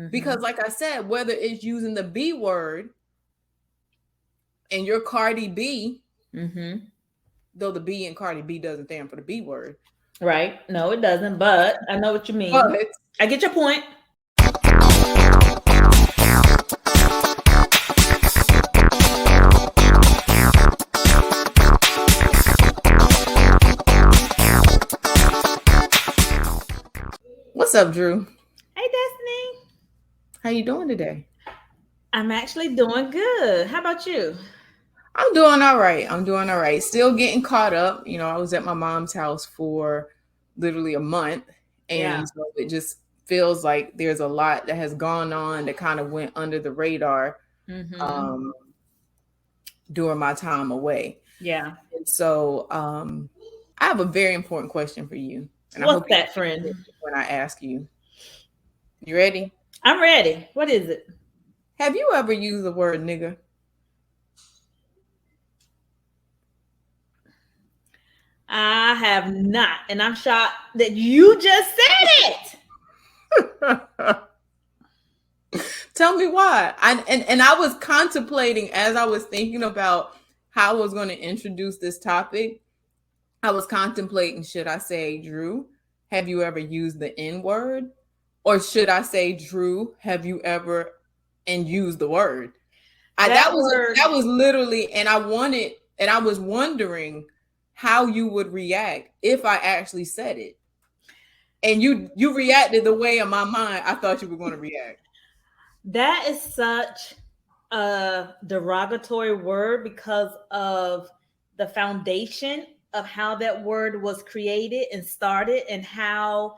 Because like I said, whether it's using the B word and you're Cardi B, though the B in Cardi B doesn't stand for the B word. Right. No, it doesn't, but I know what you mean. But I get your point. what's up, Dru? Hey, Destiny. How you doing today? I'm actually doing good. How about you? I'm doing all right. I'm doing all right. Still getting caught up. You know, I was at my mom's house for literally a month. And so it just feels like there's a lot that has gone on that kind of went under the radar during my time away. Yeah. And so I have a very important question for you. And What's I hope that, friend? when I ask you. You ready? I'm ready. What is it? Have you ever used the word nigga? I have not, and I'm shocked that you just said it. Tell me why. I was contemplating as I was thinking about how I was going to introduce this topic. I was contemplating, should I say, Dru, have you ever used the N word? Or should I say, Dru, have you ever and used the word? That was literally, and I was wondering how you would react if I actually said it. And you reacted the way in my mind I thought you were going to react. That is such a derogatory word because of the foundation of how that word was created and started, and how,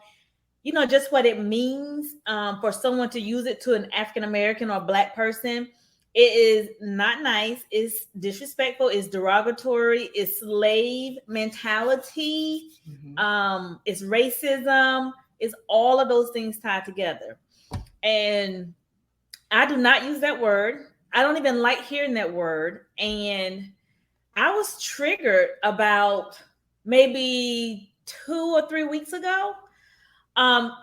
you know, just what it means for someone to use it to an African American or Black person. It is not nice. It's disrespectful. It's derogatory. It's slave mentality. It's racism. It's all of those things tied together. And I do not use that word. I don't even like hearing that word. And I was triggered about maybe 2 or 3 weeks ago.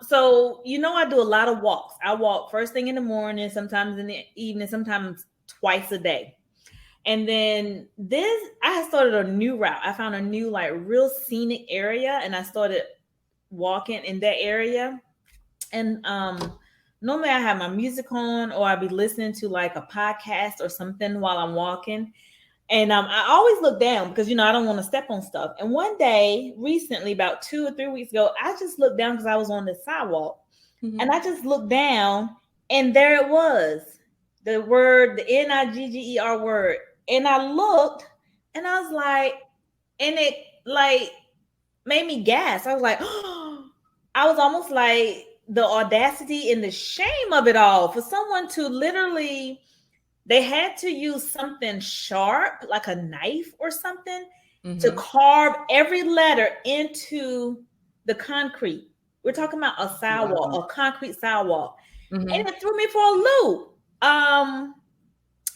So you know, I do a lot of walks. I walk first thing in the morning, sometimes in the evening, sometimes twice a day. And then I started a new route. I found a new, like, real scenic area, and I started walking in that area. And normally I have my music on, or I'll be listening to like a podcast or something while I'm walking. And I always look down because, you know, I don't want to step on stuff. And one day recently, about 2 or 3 weeks ago, I just looked down because I was on the sidewalk. And I just looked down, and there it was. The word, the Nigger word. And I looked, and I was like, and it like made me gasp. I was like, oh, I was almost like, the audacity and the shame of it all, for someone to literally, they had to use something sharp, like a knife or something, to carve every letter into the concrete. We're talking about a sidewalk, a concrete sidewalk. And it threw me for a loop. And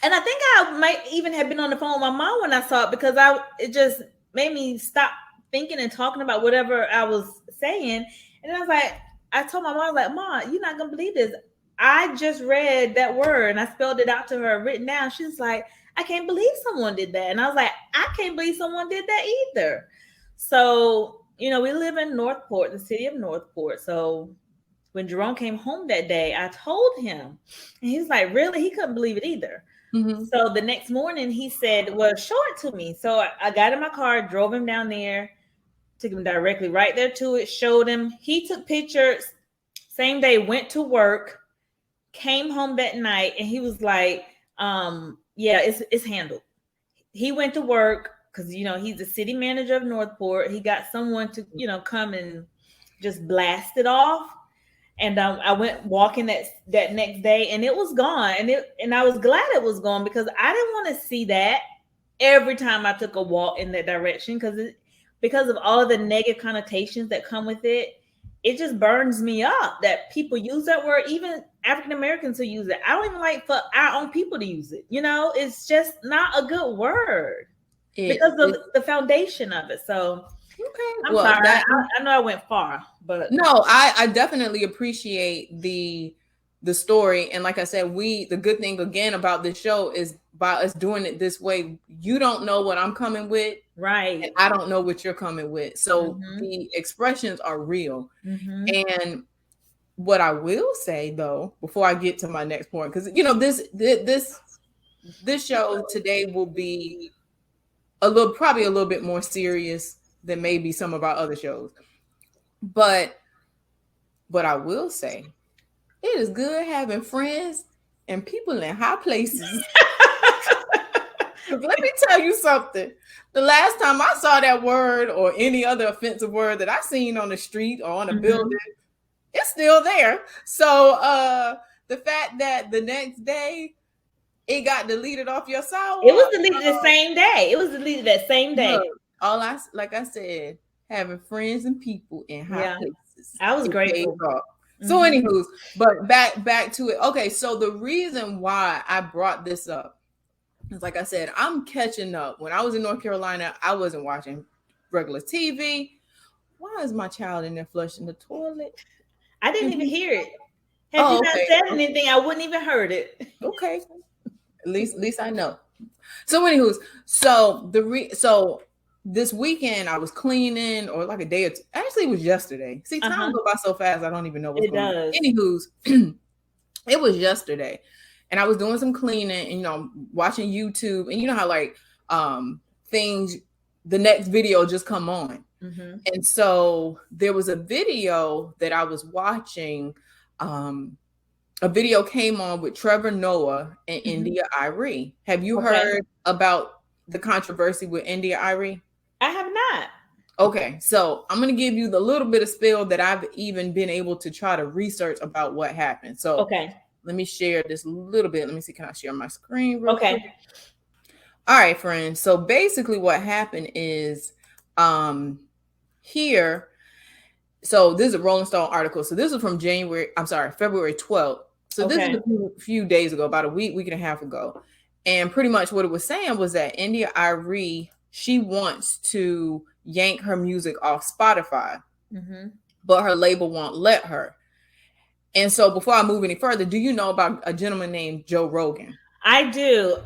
I think I might even have been on the phone with my mom when I saw it, because it just made me stop thinking and talking about whatever I was saying. And I was like, I told my mom, like, Mom, you're not going to believe this. I just read that word and I spelled it out to her written down. She's like, I can't believe someone did that. And I was like, I can't believe someone did that either. So, you know, we live in Northport, the city of Northport. So when Jerome came home that day, I told him, and he was like, really? He couldn't believe it either. So the next morning he said, well, show it to me. So I got in my car, drove him down there, took him directly right there to it, showed him. He took pictures, same day, went to work, came home that night, and he was like, yeah, it's handled. He went to work because, you know, he's the city manager of Northport. He got someone to, you know, come and just blast it off. And I went walking that next day, and it was gone. And I was glad it was gone, because I didn't want to see that every time I took a walk in that direction, because of all of the negative connotations that come with it. It just burns me up that people use that word, even African Americans who use it. I don't even like for our own people to use it. You know, it's just not a good word because of the foundation of it. So, okay, I'm sorry. I know I went far, but no, I definitely appreciate the the story. And like I said, the good thing again about this show is by us doing it this way, you don't know what I'm coming with. Right. And I don't know what you're coming with. So the expressions are real. And what I will say though, before I get to my next point, because this show today will be probably a little bit more serious than maybe some of our other shows. But what I will say, it is good having friends and people in high places. Let me tell you something. The last time I saw that word or any other offensive word that I seen on the street or on a building, it's still there. So the fact that the next day it got deleted off your sidewalk. It was deleted the same day. It was deleted that same day. Look, like I said, having friends and people in high places. I was grateful. So anywho, but back to it. Okay, so the reason why I brought this up is, like I said, I'm catching up. When I was in North Carolina, I wasn't watching regular TV. Why is my child in there flushing the toilet? I didn't even hear it. Had you not said anything, I wouldn't even heard it. Okay. At least I know. So anywho, so this weekend I was cleaning, or like a day or two. Actually, it was yesterday. See, time go by so fast, I don't even know what's going on. Anywho, it was yesterday. And I was doing some cleaning and, watching YouTube. And you know how like things, the next video just come on. And so there was a video that I was watching. A video came on with Trevor Noah and India Arie. Have you heard about the controversy with India Arie? I have not. Okay, so I'm going to give you the little bit of spill that I've even been able to try to research about what happened. So let me share this little bit. Let me see. Can I share my screen real quick? All right, friends. So basically what happened is here. So this is a Rolling Stone article. So this is from February 12th. So this is a few days ago, about a week and a half ago. And pretty much what it was saying was that India Arie, she wants to yank her music off Spotify, but her label won't let her. And so before I move any further, do you know about a gentleman named Joe Rogan? I do.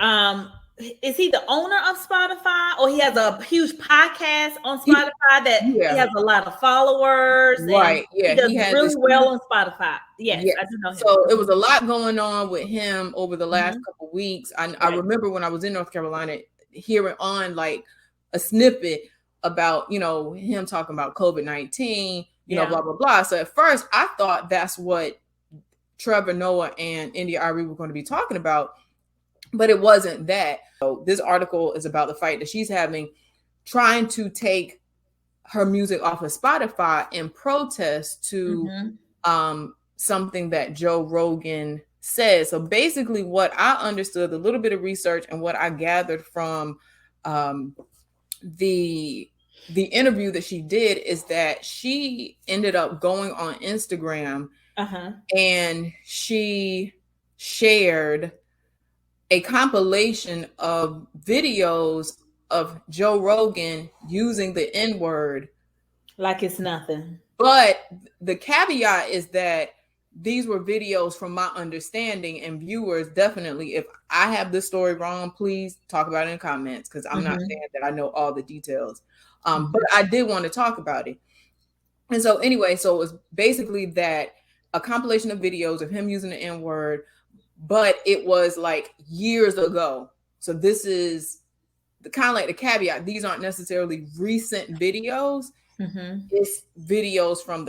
Is he the owner of Spotify, or he has a huge podcast on Spotify that he has a lot of followers? Right. He does really well on Spotify. Yes, I do know him. So it was a lot going on with him over the last couple of weeks. I remember when I was in North Carolina hearing on like a snippet about, him talking about COVID-19, blah, blah, blah. So at first I thought that's what Trevor Noah and India Arie were going to be talking about. But it wasn't that. So this article is about the fight that she's having, trying to take her music off of Spotify in protest to something that Joe Rogan said. So basically what I understood, a little bit of research and what I gathered from the interview that she did is that she ended up going on Instagram and she shared a compilation of videos of Joe Rogan using the N-word. Like it's nothing. But the caveat is that these were videos from my understanding, and viewers, definitely, if I have this story wrong, please talk about it in comments, because I'm not saying that I know all the details. But I did want to talk about it. And so anyway, so it was basically that a compilation of videos of him using the N-word, but it was like years ago. So this is the kind of like the caveat. These aren't necessarily recent videos. It's videos from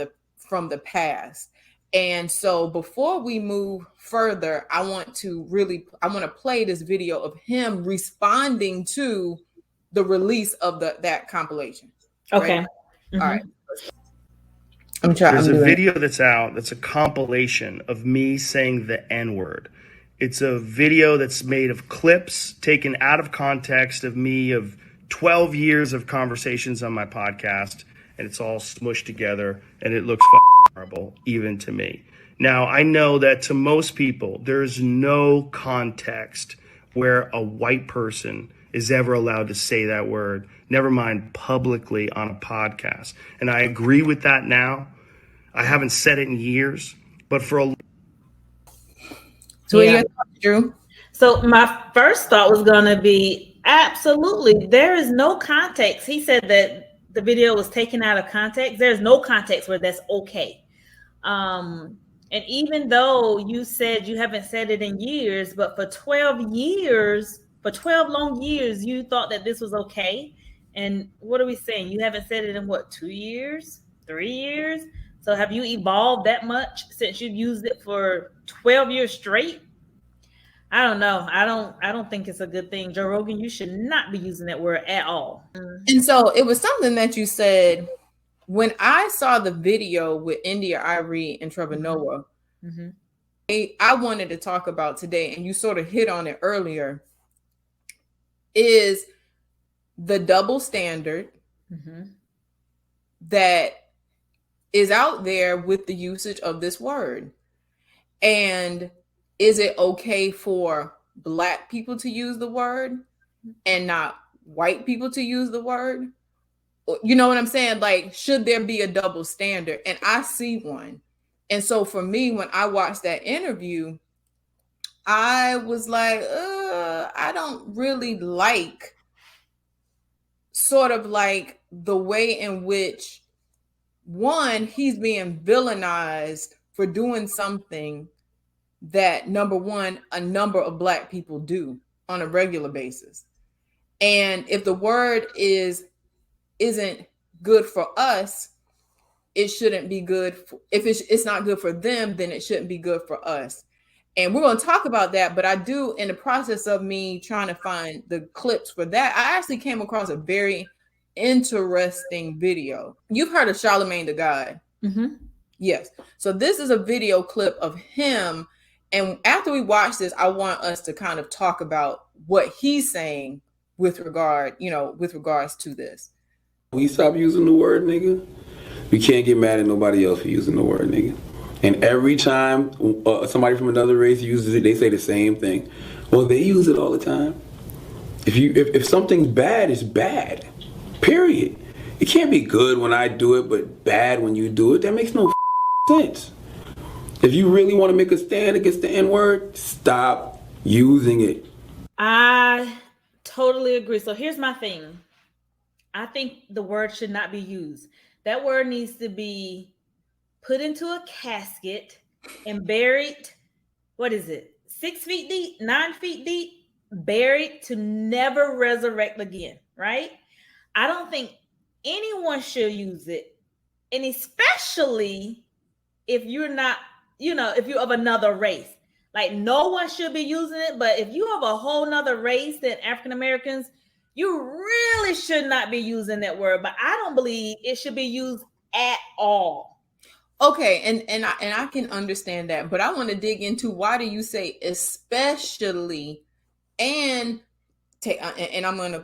the past. And so before we move further, I want to play this video of him responding to the release of that compilation. Okay. Right? All right. There's a video that's out that's a compilation of me saying the N-word. It's a video that's made of clips taken out of context of me of 12 years of conversations on my podcast, and it's all smushed together, and it looks horrible, even to me. Now, I know that to most people, there's no context where a white person is ever allowed to say that word, never mind publicly on a podcast. And I agree with that now. I haven't said it in years, but for a So what are your thoughts, Dru? So my first thought was going to be absolutely. There is no context. He said that the video was taken out of context. There's no context where that's okay. And even though you said you haven't said it in years, but for 12 years, for 12 long years, you thought that this was okay. And what are we saying? You haven't said it in what, 2 years, 3 years? So have you evolved that much since you've used it for 12 years straight? I don't know. I don't think it's a good thing. Joe Rogan, you should not be using that word at all. And so it was something that you said when I saw the video with India, Arie, and Trevor Noah. Mm-hmm. I wanted to talk about today, and you sort of hit on it earlier, is the double standard that is out there with the usage of this word. And is it okay for Black people to use the word and not white people to use the word? You know what I'm saying? Like, should there be a double standard? And I see one. And so for me, when I watched that interview, I was like, I don't really like sort of like the way in which, one, he's being villainized for doing something that, number one, a number of Black people do on a regular basis. And if the word isn't good for us, it shouldn't be good. If it's not good for them, then it shouldn't be good for us. And we're going to talk about that. But I do, in the process of me trying to find the clips for that, I actually came across a very interesting video. You've heard of Charlemagne the God. Mm-hmm. Yes. So this is a video clip of him. And after we watch this, I want us to kind of talk about what he's saying with regards to this. We stop using the word nigga, we can't get mad at nobody else for using the word nigga. And every time somebody from another race uses it, they say the same thing. Well, they use it all the time. If something's bad, it's bad. Period. It can't be good when I do it, but bad when you do it. That makes no sense. If you really want to make a stand against the N-word, stop using it. I totally agree. So here's my thing. I think the word should not be used. That word needs to be put into a casket and buried, 6 feet deep, 9 feet deep, buried to never resurrect again, right? I don't think anyone should use it. And especially if you're not, if you're of another race. Like, no one should be using it. But if you have a whole nother race than African Americans, you really should not be using that word. But I don't believe it should be used at all. Okay, and I can understand that, but I want to dig into, why do you say especially, and I'm going to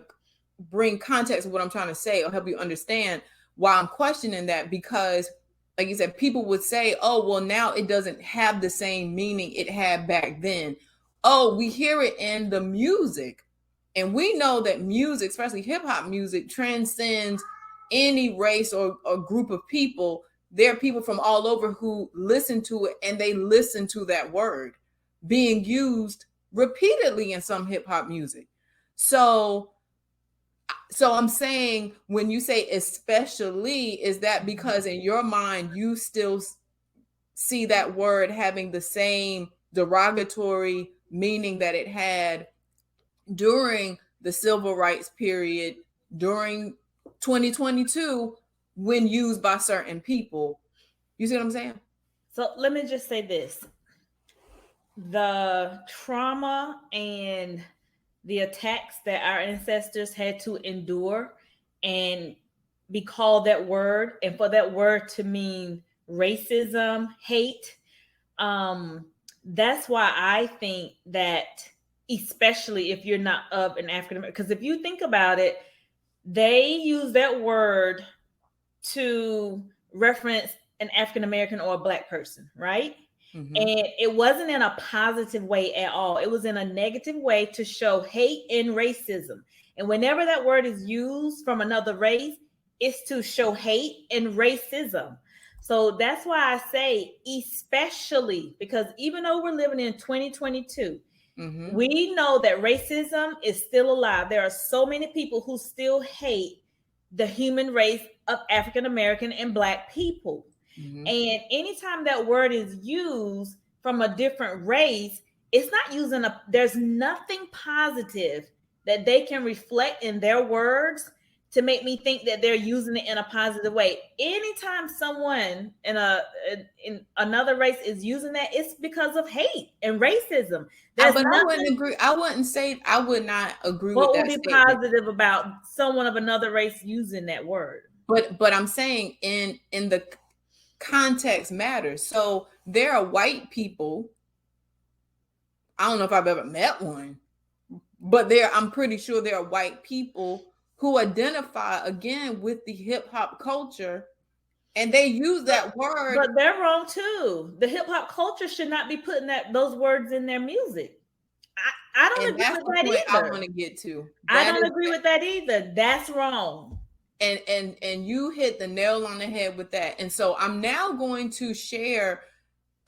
bring context of what I'm trying to say, or help you understand why I'm questioning that. Because, like you said, people would say, oh, well, now it doesn't have the same meaning it had back then. Oh, we hear it in the music. And we know that music, especially hip hop music, transcends any race or group of people. There are people from all over who listen to it, and they listen to that word being used repeatedly in some hip hop music. So I'm saying, when you say especially, is that because in your mind you still see that word having the same derogatory meaning that it had during the civil rights period, during 2022, when used by certain people? You see what I'm saying? So let me just say this. The trauma and the attacks that our ancestors had to endure, and be called that word, and for that word to mean racism, hate, that's why I think that, especially if you're not of an African American, because if you think about it, they use that word to reference an African American or a Black person, right? Mm-hmm. And it wasn't in a positive way at all. It was in a negative way to show hate and racism. And whenever that word is used from another race, it's to show hate and racism. So that's why I say especially, because even though we're living in 2022, we know that racism is still alive. There are so many people who still hate the human race of African American and Black people. And anytime that word is used from a different race, it's not using there's nothing positive that they can reflect in their words to make me think that they're using it in a positive way. Anytime someone in another race is using that, it's because of hate and racism. But I wouldn't agree. I would not agree with that. What would be positive about someone of another race using that word? But I'm saying in the context matters. So there are white people. I don't know if I've ever met one, but I'm pretty sure there are white people who identify again with the hip hop culture, and they use that word. But they're wrong too. The hip hop culture should not be putting those words in their music. I don't agree with that either. I want to get to. I don't agree with that either. That's wrong. And you hit the nail on the head with that. And so I'm now going to share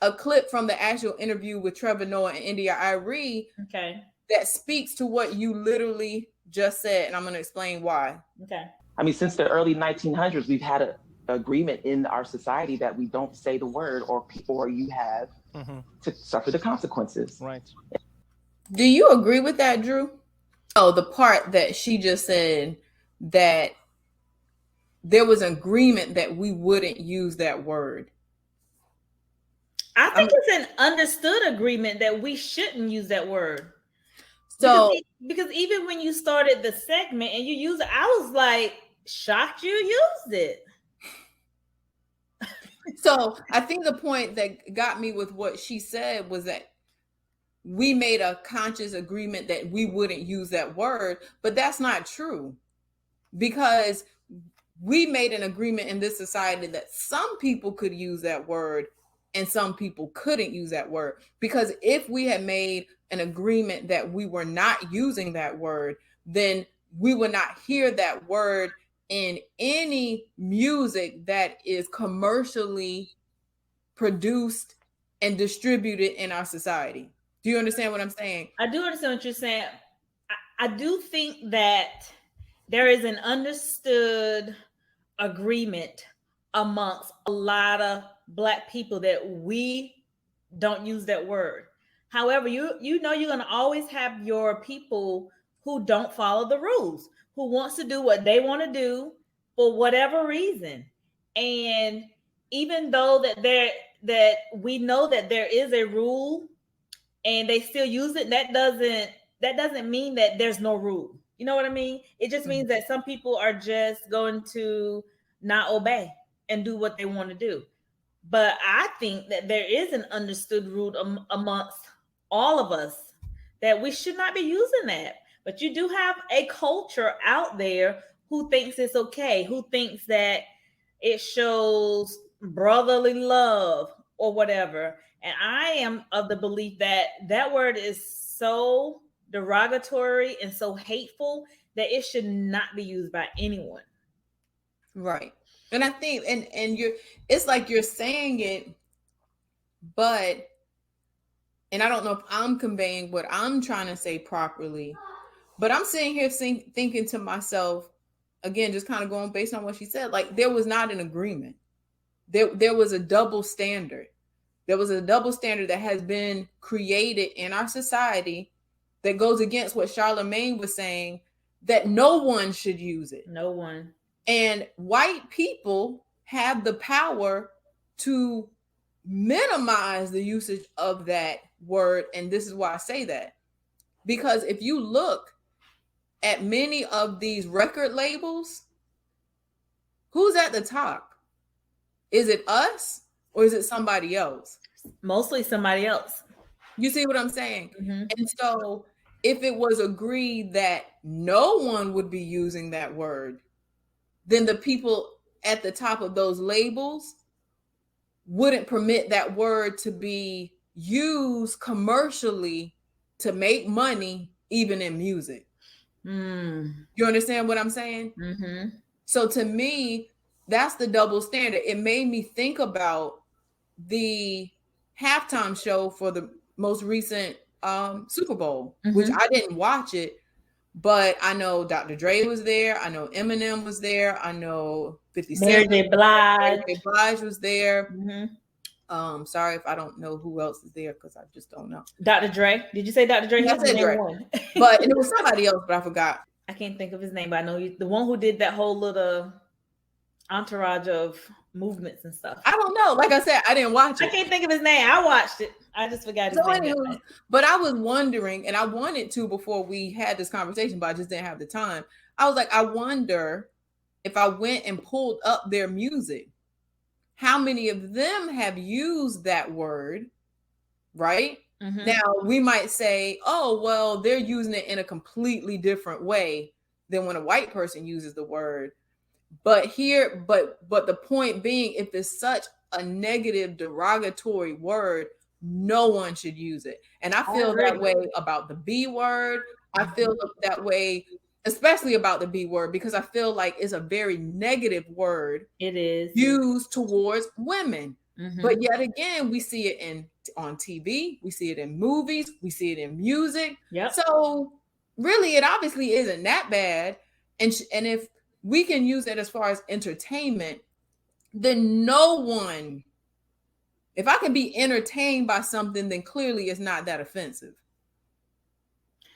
a clip from the actual interview with Trevor Noah and India Arie. Okay. That speaks to what you literally just said, and I'm going to explain why. Okay. I mean, since the early 1900s, we've had an agreement in our society that we don't say the word, or you have to suffer the consequences. Right. Do you agree with that, Dru? Oh, the part that she just said, that there was an agreement that we wouldn't use that word. I think it's an understood agreement that we shouldn't use that word. So because even when you started the segment and you used it, I was like shocked you used it. So I think the point that got me with what she said was that we made a conscious agreement that we wouldn't use that word, but that's not true, because we made an agreement in this society that some people could use that word and some people couldn't use that word. Because if we had made an agreement that we were not using that word, then we would not hear that word in any music that is commercially produced and distributed in our society. Do you understand what I'm saying? I do understand what you're saying. I do think that there is an understood agreement amongst a lot of Black people that we don't use that word. However, you know you're going to always have your people who don't follow the rules, who wants to do what they want to do for whatever reason. And even though that we know that there is a rule and they still use it, that doesn't mean that there's no rule. You know what I mean? It just means that some people are just going to not obey and do what they want to do. But I think that there is an understood rule amongst all of us that we should not be using that. But you do have a culture out there who thinks it's okay, who thinks that it shows brotherly love or whatever. And I am of the belief that that word is so derogatory and so hateful that it should not be used by anyone. Right. And I think, and it's like you're saying it, but, and I don't know if I'm conveying what I'm trying to say properly, but I'm sitting here thinking to myself, again, just kind of going based on what she said, like there was not an agreement. There was a double standard. There was a double standard that has been created in our society that goes against what Charlemagne was saying, that no one should use it. No one. And white people have the power to minimize the usage of that word. And this is why I say that. Because if you look at many of these record labels, who's at the top? Is it us or is it somebody else? Mostly somebody else. You see what I'm saying? Mm-hmm. And so if it was agreed that no one would be using that word, then the people at the top of those labels wouldn't permit that word to be used commercially to make money, even in music. You understand what I'm saying? Mm-hmm. So to me, that's the double standard. It made me think about the halftime show for the most recent Super Bowl, which I didn't watch it, but I know Dr. Dre was there. I know Eminem was there. I know 50 Cent. Mary J. Blige. Mary J. Blige was there. Sorry if I don't know who else is there because I just don't know. Dr. Dre. Did you say Dr. Dre? I said Dre. But it was somebody else, but I forgot. I can't think of his name, but I know the one who did that whole little entourage of movements and stuff. I don't know. Like I said, I didn't watch it. I can't think of his name. I watched it. I just forgot his name. But I was wondering, and I wanted to before we had this conversation, but I just didn't have the time. I was like, I wonder if I went and pulled up their music, how many of them have used that word, right? Now we might say, oh, well, they're using it in a completely different way than when a white person uses the word. But the point being, if it's such a negative, derogatory word, no one should use it. And I feel that way about the B word. I feel that way, especially about the B word, because I feel like it's a very negative word. It is used towards women. But yet again, we see it on TV, we see it in movies, we see it in music. So really, it obviously isn't that bad. And if we can use it as far as entertainment, then no one, if I can be entertained by something, then clearly it's not that offensive.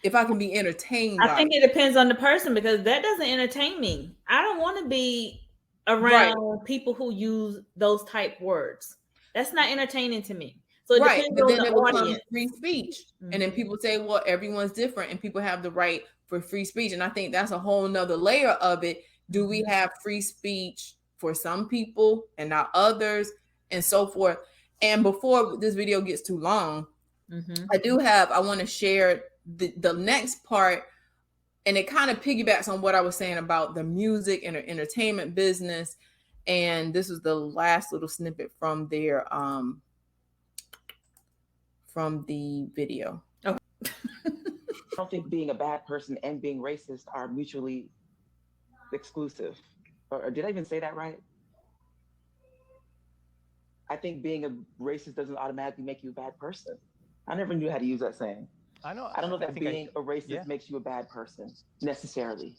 If I can be entertained I think it depends on the person, because that doesn't entertain me. I don't want to be around people who use those type words. That's not entertaining to me. So it depends on the audience. Free speech. And then people say, well, everyone's different and people have the right for free speech. And I think that's a whole nother layer of it. Do we have free speech for some people and not others, and so forth? And before this video gets too long, I want to share the next part, and it kind of piggybacks on what I was saying about the music and the entertainment business. And this was the last little snippet from their from the video. I don't think being a bad person and being racist are mutually exclusive. Or did I even say that right? I think being a racist doesn't automatically make you a bad person. I never knew how to use that saying. I don't know that being a racist makes you a bad person necessarily.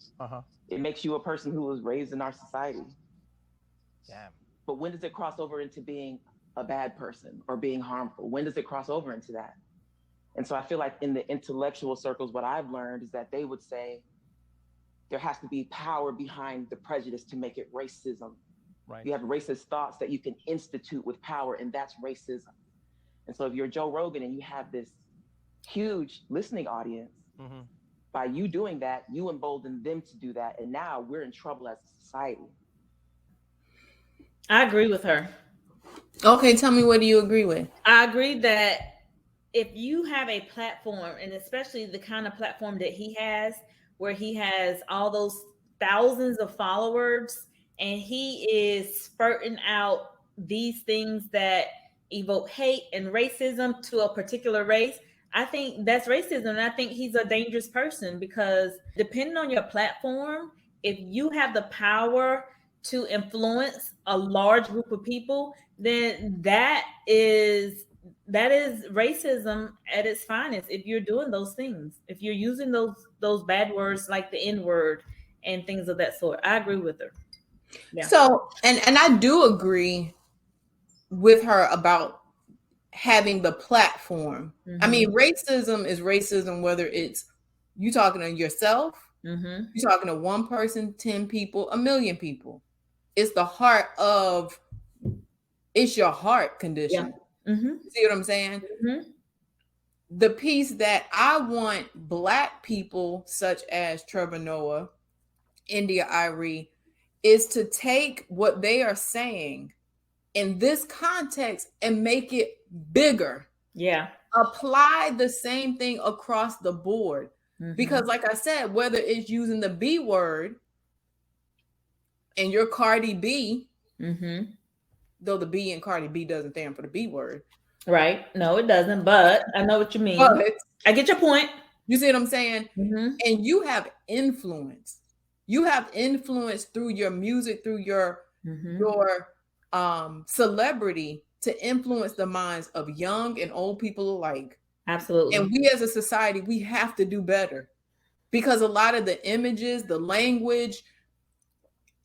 It makes you a person who was raised in our society. But when does it cross over into being a bad person or being harmful? When does it cross over into that? And so I feel like in the intellectual circles, what I've learned is that they would say there has to be power behind the prejudice to make it racism. You have racist thoughts that you can institute with power, and that's racism. And so if you're Joe Rogan and you have this huge listening audience, by you doing that, you embolden them to do that. And now we're in trouble as a society. I agree with her. Okay, tell me, what do you agree with? I agree that if you have a platform, and especially the kind of platform that he has, where he has all those thousands of followers, and he is spurting out these things that evoke hate and racism to a particular race, I think that's racism. And I think he's a dangerous person, because depending on your platform, if you have the power to influence a large group of people, then that is racism at its finest. If you're doing those things, if you're using those bad words like the N-word and things of that sort, I agree with her. So, and I do agree with her about having the platform. I mean, racism is racism, whether it's you talking to yourself, you're talking to one person, 10 people, 1 million people. It's the heart of, it's your heart condition. See what I'm saying? The piece that I want Black people such as Trevor Noah, India Arie, is to take what they are saying in this context and make it bigger. Apply the same thing across the board. Because like I said, whether it's using the B word and you're Cardi B, though the B in Cardi B doesn't stand for the B word. Right. No, it doesn't. But I know what you mean. But I get your point. You see what I'm saying? And you have influence. You have influence through your music, through your your celebrity to influence the minds of young and old people alike. Absolutely. And we as a society, we have to do better, because a lot of the images, the language,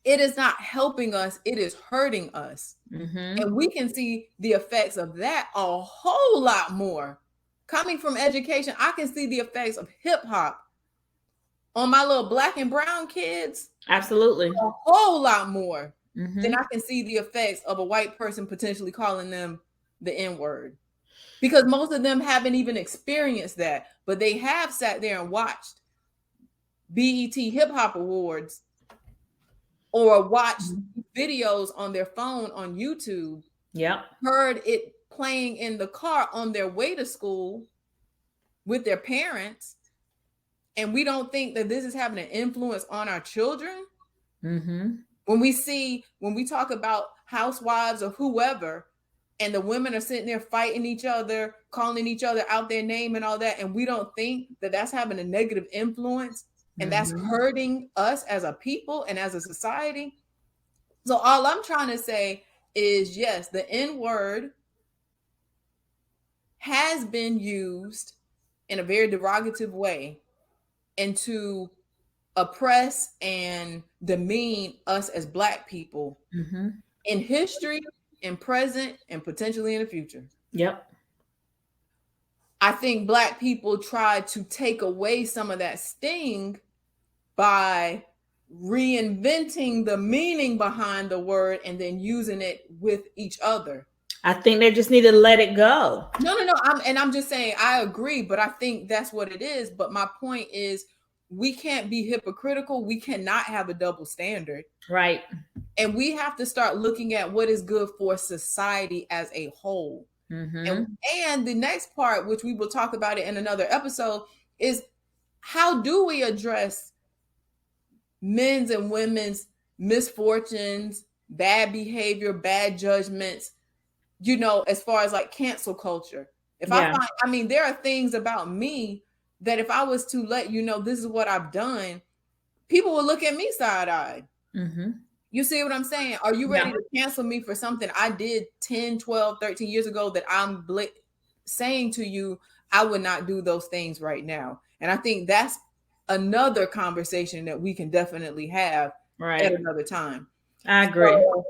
it is not helping us, it is hurting us. And we can see the effects of that a whole lot more. Coming from education, I can see the effects of hip hop on my little black and brown kids. Absolutely. A whole lot more than I can see the effects of a white person potentially calling them the N-word. Because most of them haven't even experienced that, but they have sat there and watched BET Hip Hop Awards or watched videos on their phone on YouTube. Yep. Heard it playing in the car on their way to school with their parents. And we don't think that this is having an influence on our children. When we talk about housewives or whoever, and the women are sitting there fighting each other, calling each other out their name and all that, and we don't think that that's having a negative influence and that's hurting us as a people and as a society. So all I'm trying to say is, yes, the N-word has been used in a very derogative way and to oppress and demean us as Black people in history, in present, and potentially in the future. Yep. I think Black people tried to take away some of that sting by reinventing the meaning behind the word and then using it with each other. I think they just need to let it go. No. I'm just saying, I agree, but I think that's what it is. But my point is, we can't be hypocritical. We cannot have a double standard. Right. And we have to start looking at what is good for society as a whole. And the next part, which we will talk about it in another episode, is how do we address men's and women's misfortunes, bad behavior, bad judgments, as far as like cancel culture. There are things about me that if I was to let you know this is what I've done, people will look at me side-eyed. You see what I'm saying? Are you ready to cancel me for something I did 10, 12, 13 years ago that I'm saying to you, I would not do those things right now? And I think that's another conversation that we can definitely have at another time. I agree. So,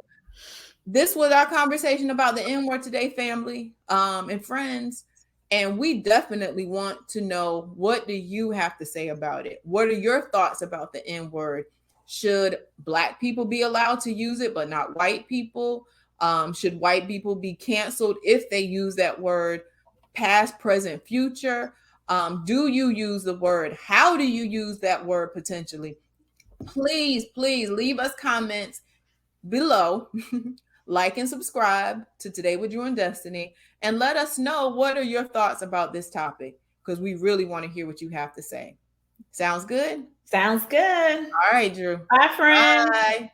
this was our conversation about the N-word today, family and friends. And we definitely want to know, what do you have to say about it? What are your thoughts about the N-word? Should Black people be allowed to use it, but not white people? Should white people be canceled if they use that word, past, present, future? Do you use the word? How do you use that word potentially? Please leave us comments below. Like and subscribe to Today with Dru Destini, and let us know, what are your thoughts about this topic, because we really want to hear what you have to say. Sounds good? Sounds good. All right, Dru. Bye, friends. Bye.